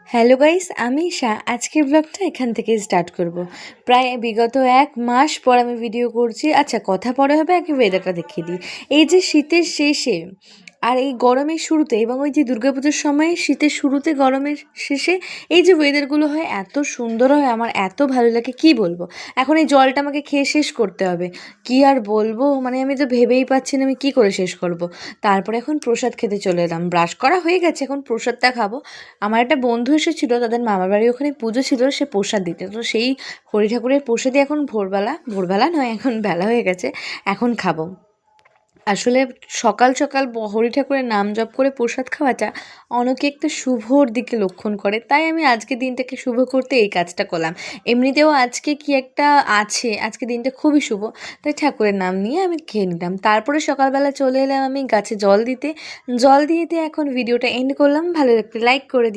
Hello guys, আমি ঈশা। আজকের ব্লগটা এখান থেকেই স্টার্ট করব। প্রায় বিগত 1 মাস পর আমি ভিডিও করছি। আচ্ছা, কথা পরে হবে, আগে ওয়েদারটা দেখিয়ে দিই। এই যে শীতের শেষে আর এই গরমের শুরুতে, এবং ওই যে দুর্গাপুজোর সময় শীতের শুরুতে গরমের শেষে এই যে ওয়েদারগুলো হয়, এত সুন্দর হয়, আমার এত ভালো লাগে কি বলবো। এখন এই জলটা আমাকে খেয়ে শেষ করতে হবে, কি আর বলবো, মানে আমি তো ভেবেই পাচ্ছি না আমি কি করে শেষ করব। তারপরে এখন প্রসাদ খেতে চলে এলাম, ব্রাশ করা হয়ে গেছে, এখন প্রসাদটা খাবো। আমার একটা বন্ধু এসেছিল, তাদের মামার বাড়ি ওখানে পুজো ছিল, সে প্রসাদ দিতে, তো সেই হরি ঠাকুরের প্রসাদই এখন ভোরবেলা নয়, এখন বেলা হয়ে গেছে, এখন খাবো। আসলে সকাল সকাল হরি ঠাকুরের নাম জপ করে প্রসাদ খাওয়াটা অনেকে একটা শুভর দিকে লক্ষণ করে, তাই আমি আজকে দিনটাকে শুভ করতে এই কাজটা করলাম। এমনিতেও আজকে কি একটা আছে, আজকে দিনটা খুবই শুভ, তাই ঠাকুরের নাম নিয়ে আমি খেয়ে নিলাম। তারপরে সকালবেলা চলে এলাম আমি গাছে জল দিতে। জল দিয়ে দিয়ে এখন ভিডিওটা এন্ড করলাম। ভালো লাগলে লাইক করে দিই।